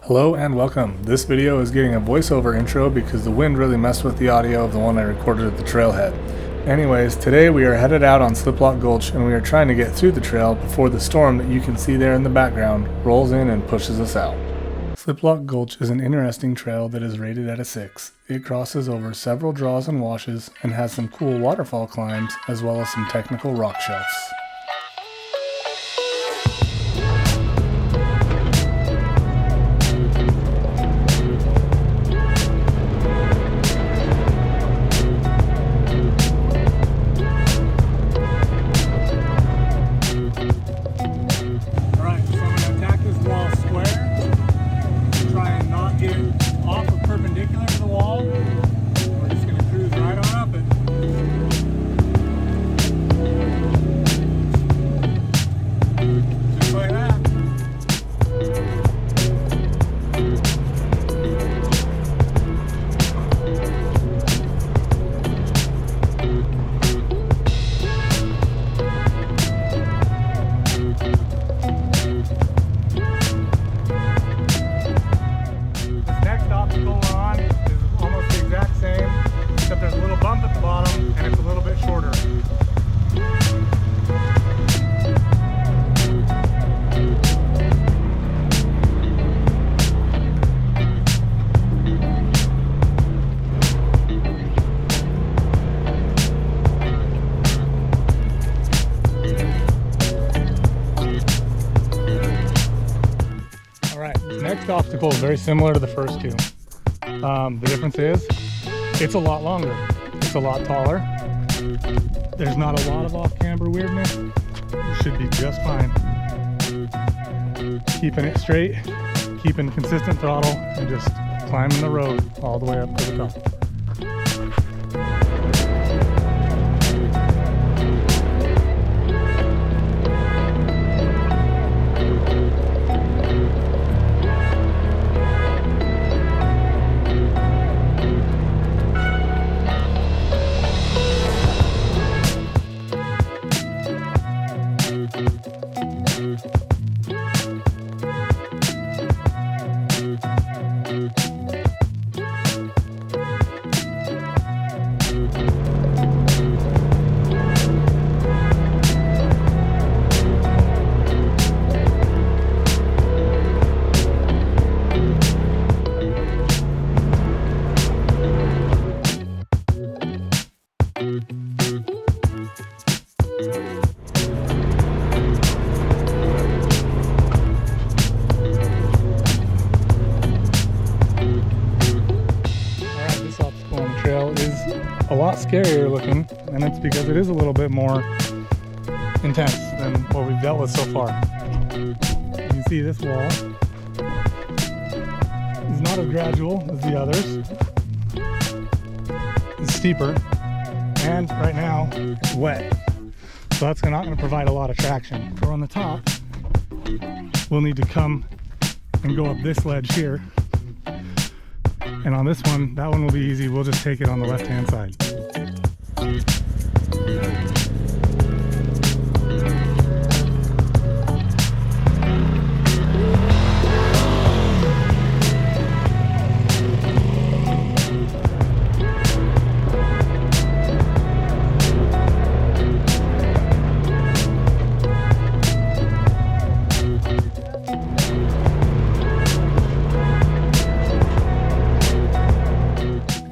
Hello and welcome. This video is getting a voiceover intro because the wind really messed with the audio of the one I recorded at the trailhead. Anyways, today we are headed out on Sliplock Gulch and we are trying to get through the trail before the storm that you can see there in the background rolls in and pushes us out. Sliplock Gulch is an interesting trail that is rated at a 6. It crosses over several draws and washes and has some cool waterfall climbs as well as some technical rock shelves. Next obstacle is very similar to the first two. The difference is it's a lot longer, it's a lot taller. There's not a lot of off-camber weirdness. You should be just fine. Keeping it straight, keeping consistent throttle, and just climbing the road all the way up to the top. A lot scarier looking, and it's because it is a little bit more intense than what we've dealt with so far. You can see this wall is not as gradual as the others. It's steeper, and right now it's wet, so that's not going to provide a lot of traction. If we're on the top, we'll need to come and go up this ledge here. And on this one, that one will be easy. We'll just take it on the left-hand side.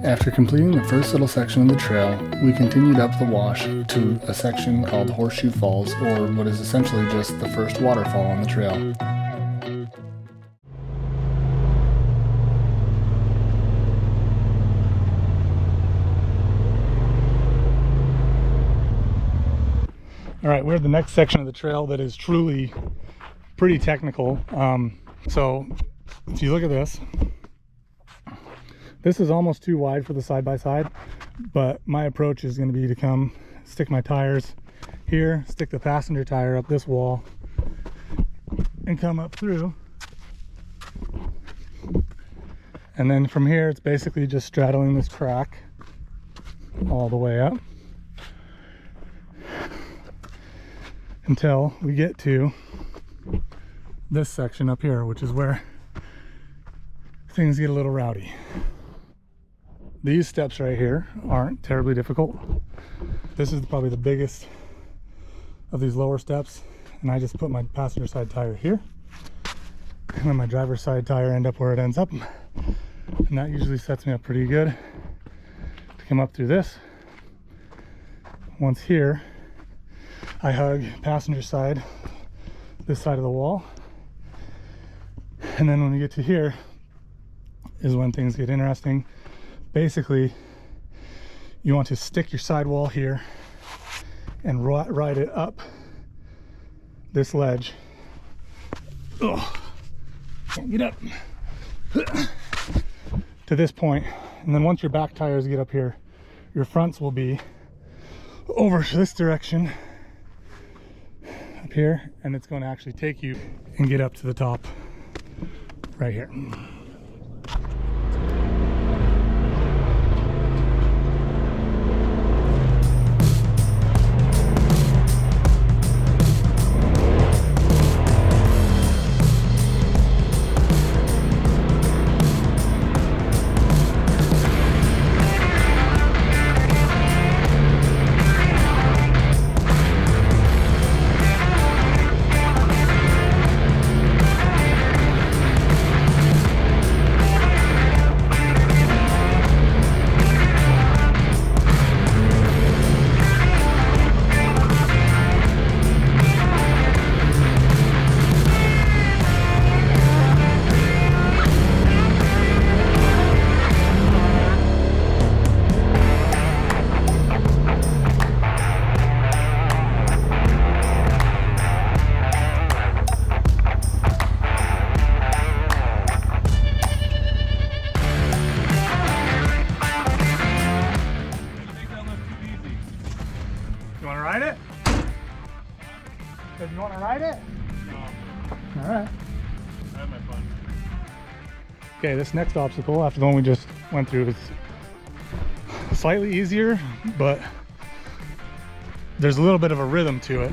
After completing the first little section of the trail, we continued up the wash to a section called Horseshoe Falls, or what is essentially just the first waterfall on the trail. Alright, we're at the next section of the trail that is truly pretty technical. So if you look at this, this is almost too wide for the side-by-side, but my approach is going to be to come stick my tires here, stick the passenger tire up this wall, and come up through. And then from here, it's basically just straddling this crack all the way up until we get to this section up here, which is where things get a little rowdy. These steps right here aren't terribly difficult. This is probably the biggest of these lower steps, and I just put my passenger side tire here and then my driver's side tire end up where it ends up, and that usually sets me up pretty good to come up through this. Once here, I hug passenger side, this side of the wall, and then when we get to here is when things get interesting. Basically, you want to stick your sidewall here and ride it up this ledge. Ugh, can't get up to this point, and then once your back tires get up here, your fronts will be over this direction up here, and it's going to actually take you and get up to the top right here. You want to ride it? You want to ride it? No. All right. I have my fun. Okay, this next obstacle after the one we just went through is slightly easier, but there's a little bit of a rhythm to it.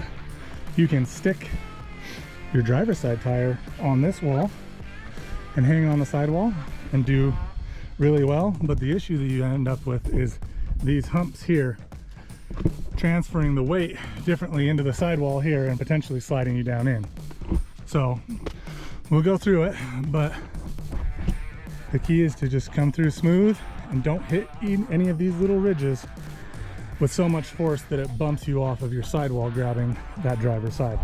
You can stick your driver's side tire on this wall and hang on the sidewall and do really well, but the issue that you end up with is these humps here transferring the weight differently into the sidewall here and potentially sliding you down in. So we'll go through it, but the key is to just come through smooth and don't hit any of these little ridges with so much force that it bumps you off of your sidewall grabbing that driver's side.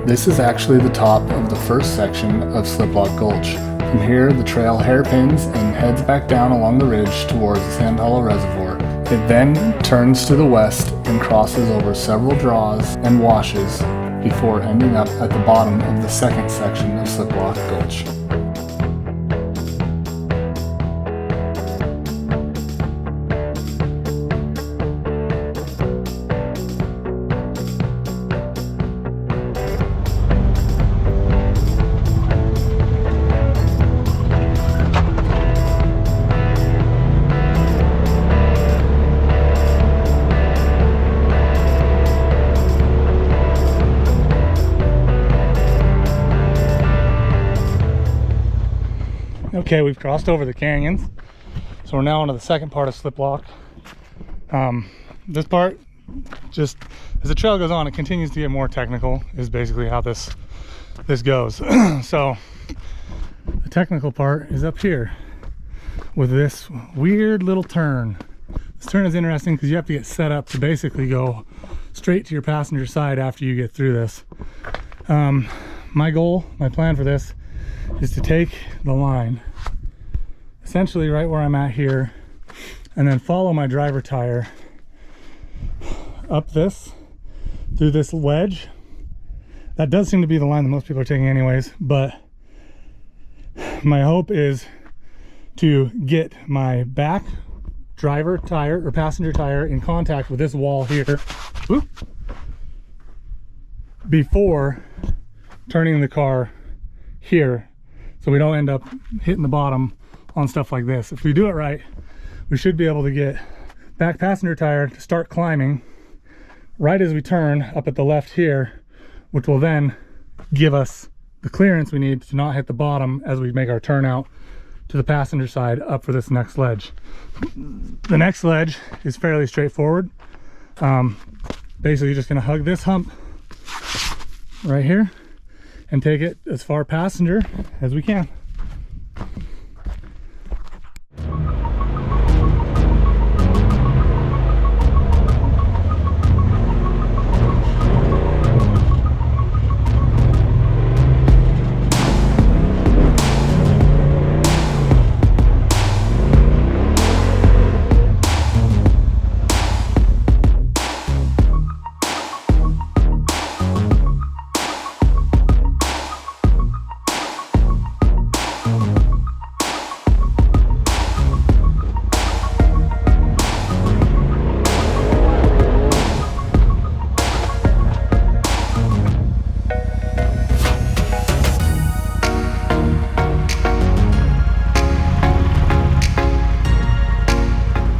This is actually the top of the first section of Sliplock Gulch. From here, the trail hairpins and heads back down along the ridge towards the Sand Hollow Reservoir. It then turns to the west and crosses over several draws and washes before ending up at the bottom of the second section of Sliplock Gulch. Okay, we've crossed over the canyons, so we're now onto the second part of Sliplock. This part, just as the trail goes on, it continues to get more technical, is basically how this goes. So the technical part is up here. with this weird little turn. This turn is interesting because you have to get set up to basically go straight to your passenger side after you get through this. My goal, my plan for this is to take the line essentially right where I'm at here and then follow my driver tire up this, through this wedge. That does seem to be the line that most people are taking anyways, but my hope is to get my back driver tire or passenger tire in contact with this wall here before turning the car here, so we don't end up hitting the bottom on stuff like this. If we do it right, we should be able to get back passenger tire to start climbing right as we turn up at the left here, which will then give us the clearance we need to not hit the bottom as we make our turn out to the passenger side up for this next ledge. The next ledge is fairly straightforward. Basically just gonna hug this hump right here and take it as far passenger as we can.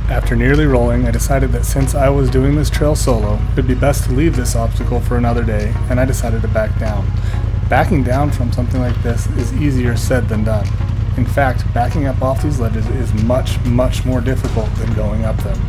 After nearly rolling, I decided that since I was doing this trail solo, it'd be best to leave this obstacle for another day, and I decided to back down. Backing down from something like this is easier said than done. In fact, backing up off these ledges is much, much more difficult than going up them.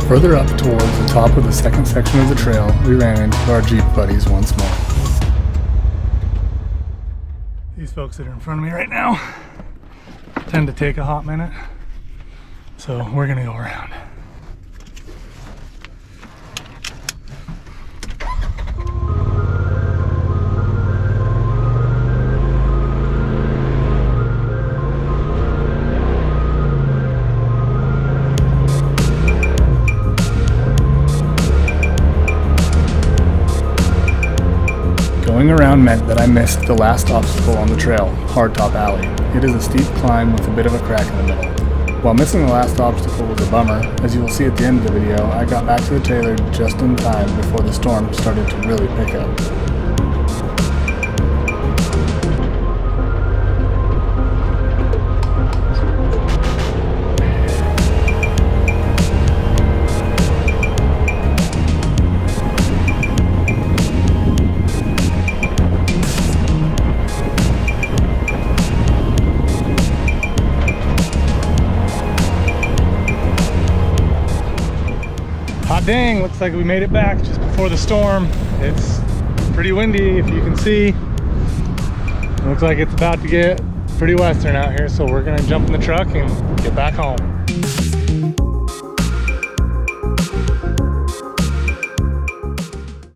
Further up towards the top of the second section of the trail, we ran into our Jeep buddies once more. These folks that are in front of me right now tend to take a hot minute, so we're gonna go around. Going around meant that I missed the last obstacle on the trail, Hardtop Alley. It is a steep climb with a bit of a crack in the middle. While missing the last obstacle was a bummer, as you will see at the end of the video, I got back to the trailer just in time before the storm started to really pick up. Dang, looks like we made it back just before the storm. It's pretty windy, if you can see. It looks like it's about to get pretty western out here, so we're gonna jump in the truck and get back home.